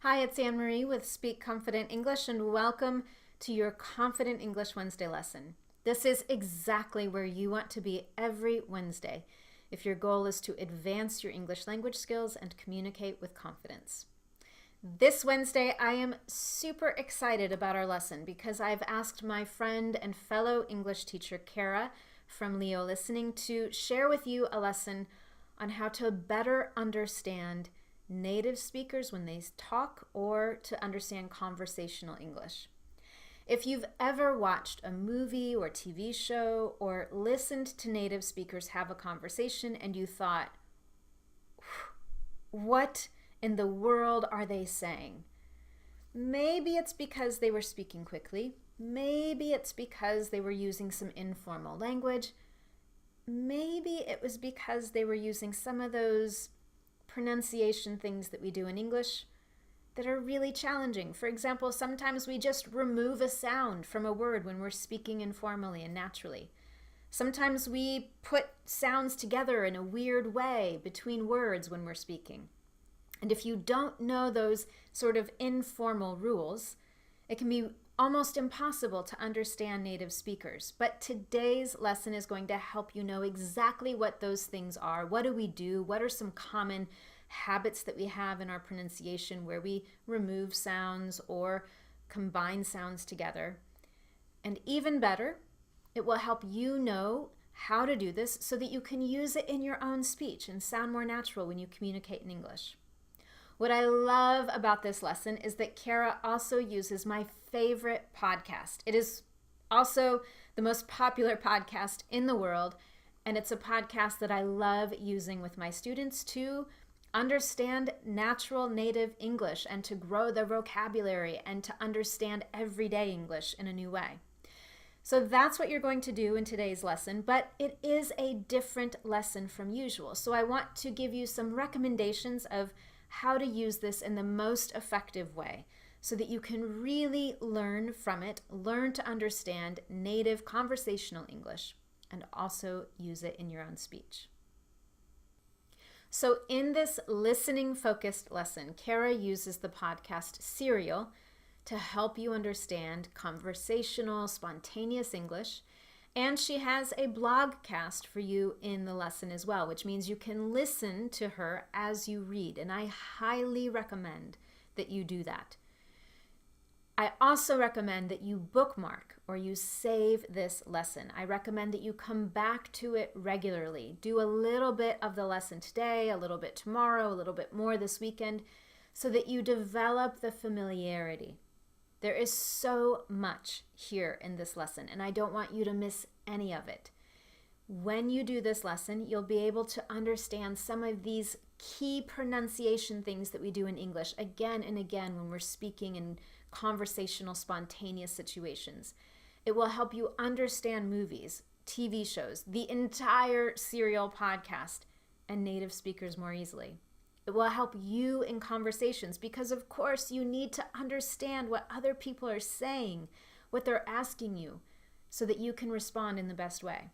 Hi, it's Anne-Marie with Speak Confident English, and welcome to your Confident English Wednesday lesson. This is exactly where you want to be every Wednesday if your goal is to advance your English language skills and communicate with confidence. This Wednesday, I am super excited about our lesson because I've asked my friend and fellow English teacher, Cara, from Leo Listening, to share with you a lesson on how to better understand native speakers when they talk or to understand conversational English. If you've ever watched a movie or TV show or listened to native speakers have a conversation and you thought, what in the world are they saying? Maybe it's because they were speaking quickly. Maybe it's because they were using some informal language. Maybe it was because they were using some of those pronunciation things that we do in English that are really challenging. For example, sometimes we just remove a sound from a word when we're speaking informally and naturally. Sometimes we put sounds together in a weird way between words when we're speaking. And if you don't know those sort of informal rules, it can be almost impossible to understand native speakers. But today's lesson is going to help you know exactly what those things are. What do we do? What are some common habits that we have in our pronunciation where we remove sounds or combine sounds together? And even better, it will help you know how to do this so that you can use it in your own speech and sound more natural when you communicate in English. What I love about this lesson is that Cara also uses my favorite podcast. It is also the most popular podcast in the world, and it's a podcast that I love using with my students to understand natural native English and to grow their vocabulary and to understand everyday English in a new way. So that's what you're going to do in today's lesson, but it is a different lesson from usual. So I want to give you some recommendations of how to use this in the most effective way so that you can really learn from it, learn to understand native conversational English, and also use it in your own speech. So in this listening-focused lesson, Cara uses the podcast Serial to help you understand conversational, spontaneous English. And she has a blogcast for you in the lesson as well, which means you can listen to her as you read. And I highly recommend that you do that. I also recommend that you bookmark or you save this lesson. I recommend that you come back to it regularly. Do a little bit of the lesson today, a little bit tomorrow, a little bit more this weekend, so that you develop the familiarity. There is so much here in this lesson, and I don't want you to miss any of it. When you do this lesson, you'll be able to understand some of these key pronunciation things that we do in English again and again when we're speaking in conversational, spontaneous situations. It will help you understand movies, TV shows, the entire Serial podcast, and native speakers more easily. It will help you in conversations because, of course, you need to understand what other people are saying, what they're asking you, so that you can respond in the best way.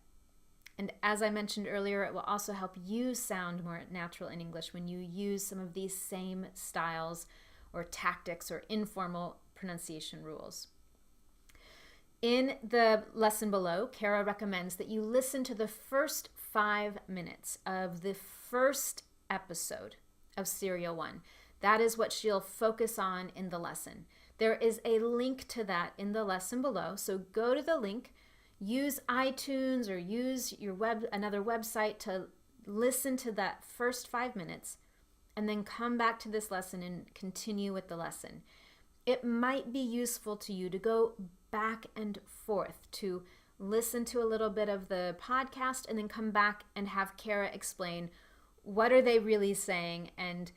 And as I mentioned earlier, it will also help you sound more natural in English when you use some of these same styles or tactics or informal pronunciation rules. In the lesson below, Cara recommends that you listen to the first 5 minutes of the first episode of Serial 1. That is what she'll focus on in the lesson. There is a link to that in the lesson below, so go to the link, use iTunes or use your another website to listen to that first 5 minutes, and then come back to this lesson and continue with the lesson. It might be useful to you to go back and forth to listen to a little bit of the podcast and then come back and have Cara explain what are they really saying and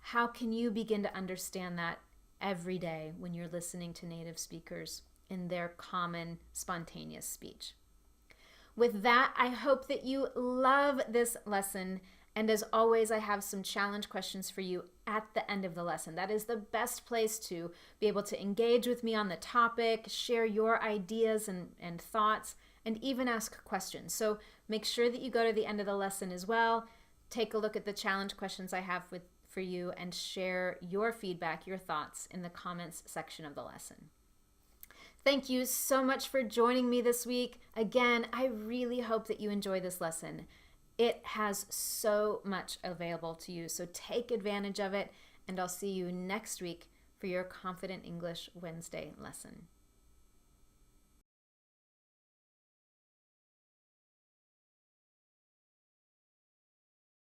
how can you begin to understand that every day when you're listening to native speakers in their common, spontaneous speech. With that, I hope that you love this lesson. And as always, I have some challenge questions for you at the end of the lesson. That is the best place to be able to engage with me on the topic, share your ideas and thoughts, and even ask questions. So make sure that you go to the end of the lesson as well. Take a look at the challenge questions I have for you and share your feedback, your thoughts in the comments section of the lesson. Thank you so much for joining me this week. Again, I really hope that you enjoy this lesson. It has so much available to you, so take advantage of it, and I'll see you next week for your Confident English Wednesday lesson.